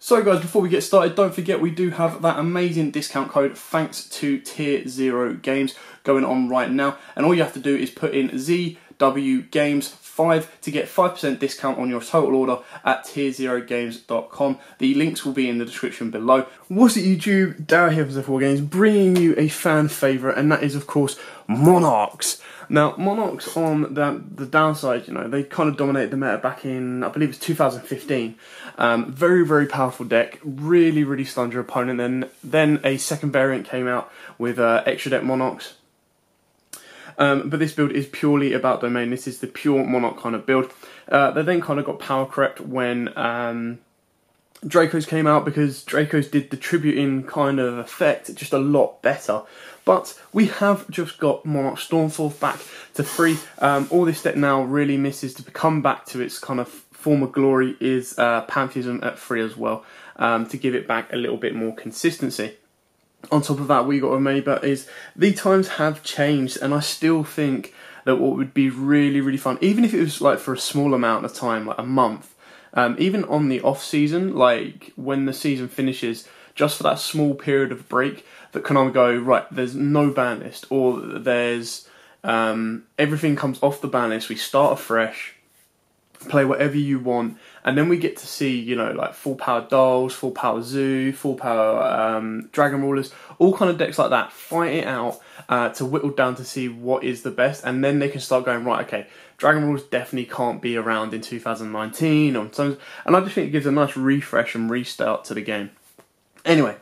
So guys, before we get started, don't forget we do have that amazing discount code thanks to Tier 0 Games going on right now. And all you have to do is put in ZWGames5 to get 5% discount on your total order at tier0games.com. The links will be in the description below. What's it YouTube? Darryl here from Z4 Games, bringing you a fan favourite, and that is of course Monarchs. Now, Monarchs on the downside, you know, they kind of dominated the meta back in, I believe it's 2015. Very, very powerful deck, really stunned your opponent. Then a second variant came out with extra deck Monarchs. But this build is purely about domain. This is the pure Monarch kind of build. They then kind of got power crept when Dracos came out, because Dracos did the tributing kind of effect just a lot better. But we have just got Monarch Stormforth back to 3. All this deck now really misses to come back to its kind of former glory is Pantheism at 3 as well, to give it back a little bit more consistency. On top of that, we got to remember is the times have changed, and I still think that what would be really fun, even if it was like for a small amount of time, like a month, even on the off season, like when the season finishes, just for that small period of break, that can either go, right, there's no ban list, or there's everything comes off the ban list, we start afresh, play whatever you want, and then we get to see, you know, like full power Dolls, full power Zoo, full power Dragon Rulers, all kind of decks like that, fight it out to whittle down to see what is the best, and then they can start going, right, okay, Dragon Rulers definitely can't be around in 2019, and I just think it gives a nice refresh and restart to the game. Anyway,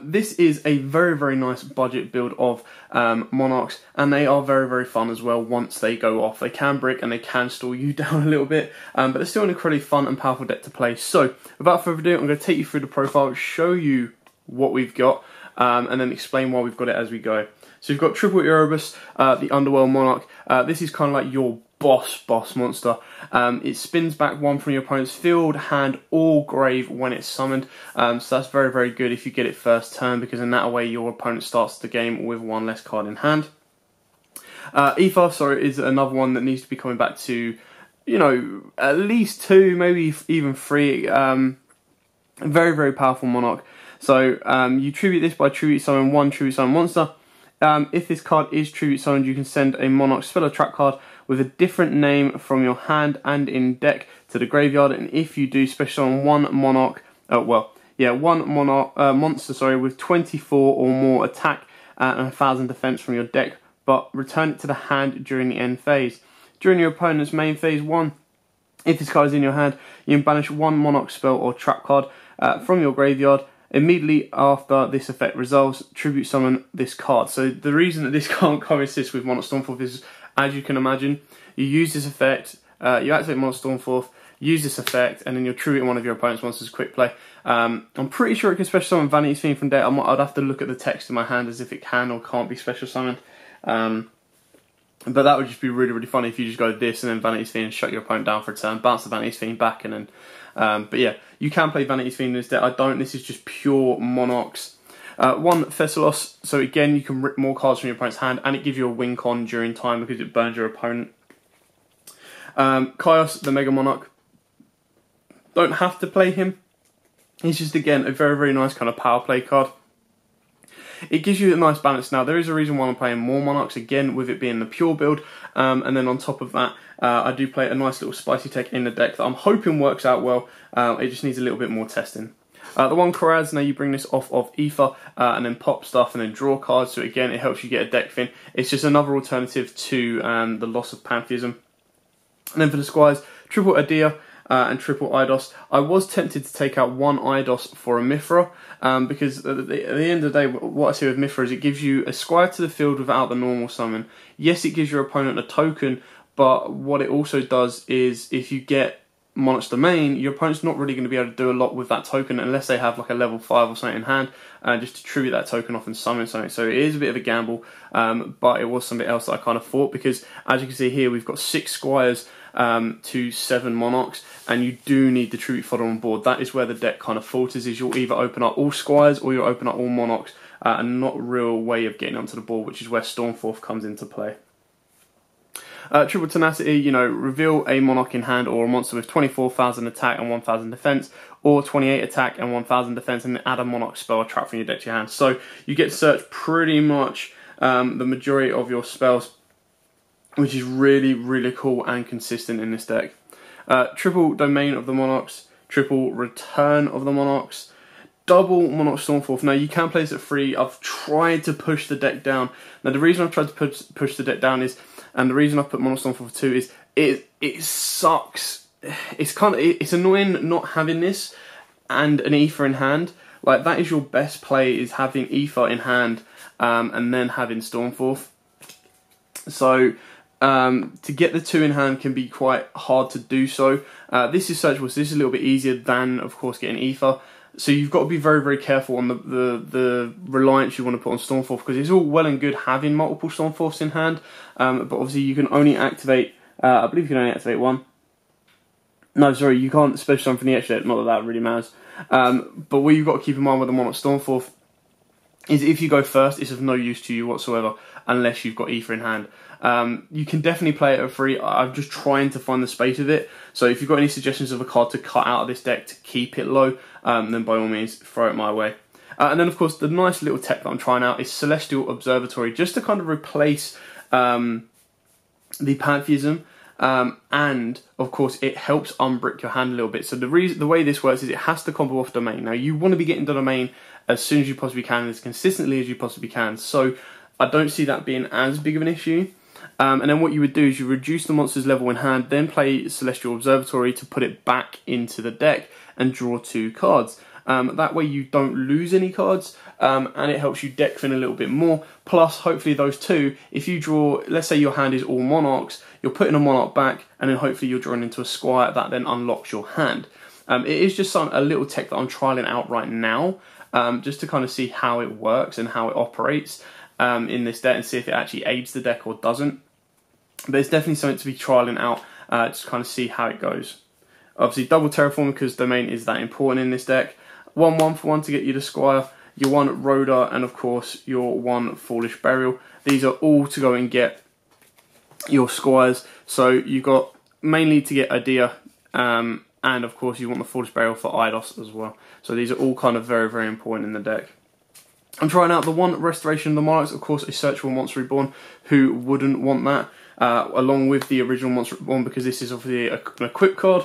this is a very nice budget build of Monarchs, and they are very fun as well once they go off. They can brick and they can stall you down a little bit, but it's still an incredibly fun and powerful deck to play. So, without further ado, I'm going to take you through the profile, show you what we've got, and then explain why we've got it as we go. So we've got Triple Erebus, the Underworld Monarch. This is kind of like your boss monster. It spins back 1 from your opponent's field, hand, or grave when it's summoned. So that's very good if you get it first turn, because in that way your opponent starts the game with 1 less card in hand. Aether, sorry, is another one that needs to be coming back to, you know, at least 2, maybe even 3. Very powerful Monarch. So you tribute this by tribute summon 1 tribute summon monster. If this card is tribute summoned, you can send a Monarch spell or trap card with a different name from your hand and in deck to the graveyard, and if you do, special summon 1 Monarch, monster, with 24 or more attack and 1000 defense from your deck, but return it to the hand during the end phase. During your opponent's main phase 1, if this card is in your hand, you can banish 1 Monarch spell or trap card from your graveyard. Immediately after this effect resolves, tribute summon this card. So the reason that this can't coexist with Monarch Stormforth is, as you can imagine, you use this effect, you activate Monarch Stormforth, use this effect, and then you'll tribute one of your opponent's monsters quick play. I'm pretty sure it can special summon Vanity's Fiend from deck. I'd have to look at the text in my hand as if it can or can't be special summoned. But that would just be really funny if you just go this and then Vanity's Fiend and shut your opponent down for a turn, bounce the Vanity's Fiend back, and then... but yeah, you can play Vanity's Fiend in this deck. I don't. This is just pure Monarchs. 1 Thessalos, so again you can rip more cards from your opponent's hand, and it gives you a win con during time because it burns your opponent. Kaios, the Mega Monarch. Don't have to play him. He's just, again, a very nice kind of power play card. It gives you a nice balance. Now, there is a reason why I'm playing more Monarchs, again, with it being the pure build. And then on top of that, I do play a nice little spicy tech in the deck that I'm hoping works out well. It just needs a little bit more testing. The 1 Koraz, now you bring this off of Aether and then pop stuff and then draw cards. So again, it helps you get a deck fin. It's just another alternative to the loss of Pantheism. And then for the Squires, triple Adia and triple Eidos. I was tempted to take out 1 Eidos for a Mithra, because at the end of the day, what I see with Mithra is it gives you a Squire to the field without the normal summon. Yes, it gives your opponent a token, but what it also does is if you get Monarch's Domain, your opponent's not really going to be able to do a lot with that token unless they have like a level 5 or something in hand, just to tribute that token off and summon something. So it is a bit of a gamble, but it was something else that I kind of thought, because as you can see here, we've got 6 Squires to 7 Monarchs, and you do need the tribute fodder on board. That is where the deck kind of falters, is you'll either open up all Squires or you'll open up all Monarchs, and not a real way of getting onto the board, which is where Stormforth comes into play. Triple tenacity, you know, reveal a Monarch in hand or a monster with 24,000 attack and 1,000 defense, or 28 attack and 1,000 defense, and then add a Monarch spell or trap from your deck to your hand. So you get to search pretty much the majority of your spells, which is really, really cool and consistent in this deck. Triple domain of the Monarchs, triple return of the Monarchs, double Monarch Stormforth. Now you can play this at 3. I've tried to push the deck down. Now the reason I've tried to push the deck down is, and the reason I've put Monarch Stormforth 2 is, it sucks. It's annoying not having this and an Ether in hand. Like, that is your best play, is having Ether in hand and then having Stormforth. So to get the 2 in hand can be quite hard to do so. This is searchable, so this is a little bit easier than, of course, getting Ether. So you've got to be very, very careful on the reliance you want to put on Stormforth, because it's all well and good having multiple Stormforths in hand, but obviously you can only activate, I believe you can only activate 1. No, sorry, you can't special summon from the extra deck, not that that really matters. But what you've got to keep in mind with the Monarch Stormforth is if you go first, it's of no use to you whatsoever unless you've got Ether in hand. You can definitely play it at 3. I'm just trying to find the space of it. So if you've got any suggestions of a card to cut out of this deck to keep it low, then by all means throw it my way. And then of course the nice little tech that I'm trying out is Celestial Observatory, just to kind of replace the Pantheism. And of course it helps unbrick your hand a little bit. So the way this works is it has to combo off domain. Now you want to be getting the domain as soon as you possibly can, as consistently as you possibly can. So I don't see that being as big of an issue. And then what you would do is you reduce the monster's level in hand, then play Celestial Observatory to put it back into the deck and draw 2 cards. That way you don't lose any cards, and it helps you deck thin a little bit more. Plus, hopefully those 2, if you draw, let's say your hand is all Monarchs, you're putting a Monarch back, and then hopefully you're drawing into a Squire that then unlocks your hand. It is just a little tech that I'm trialing out right now, just to kind of see how it works and how it operates in this deck, and see if it actually aids the deck or doesn't. But it's definitely something to be trialing out, just to kind of see how it goes. Obviously double Terraform, because domain is that important in this deck. 1/1 for 1 to get you the Squire, your 1 Rhoda, and of course your 1 Foolish Burial. These are all to go and get your Squires. So you've got mainly to get Idea, and of course you want the Foolish Burial for Eidos as well. So these are all kind of very, very important in the deck. I'm trying out the 1 Restoration of the Monarchs, of course a searchable Monster Reborn. Who wouldn't want that? Along with the original Monster Reborn, because this is obviously an equip card.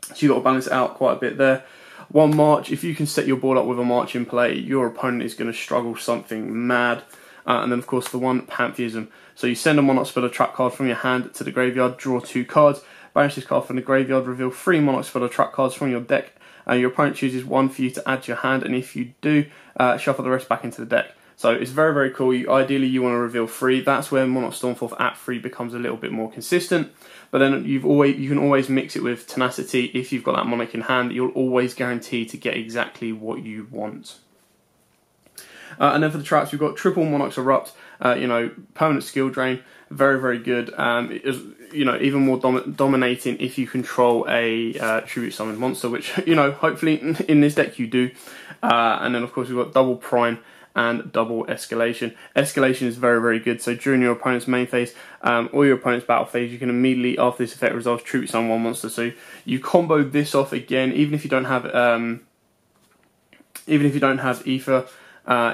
So you've got to balance it out quite a bit there. 1 March, if you can set your board up with a March in play, your opponent is going to struggle something mad. And then of course the 1 Pantheism. So you send a Monarch Spell or Trap card from your hand to the graveyard, draw 2 cards, banish this card from the graveyard, reveal 3 Monarch Spell or Trap cards from your deck. Your opponent chooses 1 for you to add to your hand, and if you do, shuffle the rest back into the deck. So it's very, very cool. Ideally you want to reveal 3. That's where Monarch Stormforth at 3 becomes a little bit more consistent. But then you can always mix it with Tenacity. If you've got that Monarch in hand, you'll always guarantee to get exactly what you want. And then for the traps, we've got triple Monarchs Erupt. You know, permanent skill drain, very, very good. It is, you know, even more dominating if you control a tribute summoned monster, which, you know, hopefully in this deck you do. And then of course we've got double Prime and double Escalation. Escalation is very, very good. So during your opponent's main phase or your opponent's battle phase, you can immediately, after this effect resolves, tribute summon 1 monster. So you combo this off again, even if you don't have Ether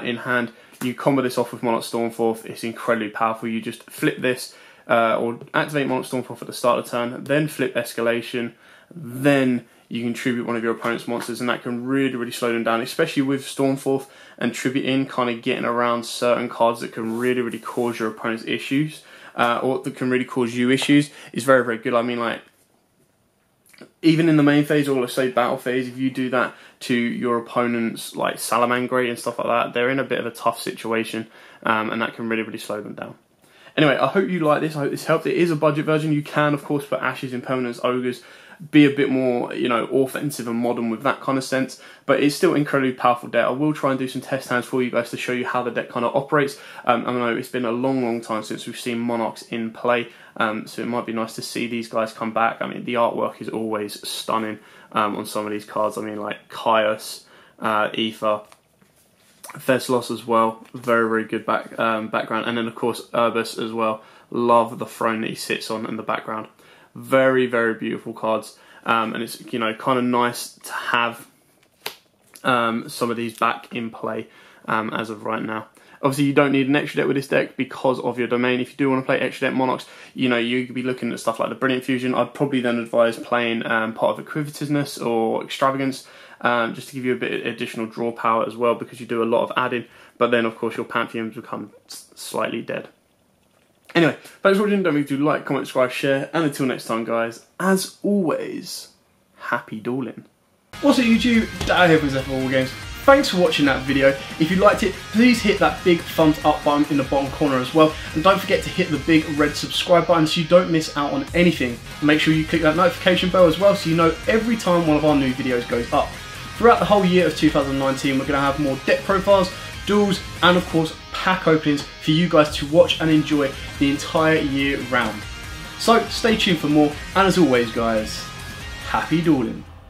in hand. You combo this off with Monarch Stormforth. It's incredibly powerful. You just flip this or activate Monarch Stormforth at the start of the turn, then flip Escalation, then you can tribute one of your opponent's monsters, and that can really, really slow them down, especially with Stormforth and tributing, kind of getting around certain cards that can really, really cause your opponent's issues, or that can really cause you issues, is very, very good. I mean, like, even in the main phase, or let's say battle phase, if you do that to your opponent's like Salamangreat and stuff like that, they're in a bit of a tough situation, and that can really, really slow them down. Anyway, I hope you like this. I hope this helped. It is a budget version. You can, of course, put Ashes, Impermanence, Ogres, be a bit more, you know, offensive and modern with that kind of sense, but it's still incredibly powerful deck. I will try and do some test hands for you guys to show you how the deck kind of operates. I know it's been a long, long time since we've seen Monarchs in play, so it might be nice to see these guys come back. I mean, the artwork is always stunning on some of these cards. I mean, like Caius, Aether, Theslos as well, very, very good background, and then of course Urbis as well, love the throne that he sits on and the background. Very, very beautiful cards, and it's, you know, kind of nice to have some of these back in play as of right now. Obviously, you don't need an extra deck with this deck because of your domain. If you do want to play extra deck Monarchs, you know, you could be looking at stuff like the Brilliant Fusion. I'd probably then advise playing part of Acquisitiveness or Extravagance, just to give you a bit of additional draw power as well, because you do a lot of adding. But then, of course, your Pantheons become slightly dead. Anyway, thanks for watching. Don't forget to like, comment, subscribe, share. And until next time, guys, as always, happy dueling. What's up, YouTube? Dad here from YUGIOH. Thanks for watching that video. If you liked it, please hit that big thumbs up button in the bottom corner as well. And don't forget to hit the big red subscribe button so you don't miss out on anything. Make sure you click that notification bell as well so you know every time one of our new videos goes up. Throughout the whole year of 2019, we're going to have more deck profiles, duels, and of course pack openings for you guys to watch and enjoy the entire year round. So stay tuned for more, and as always, guys, happy dueling.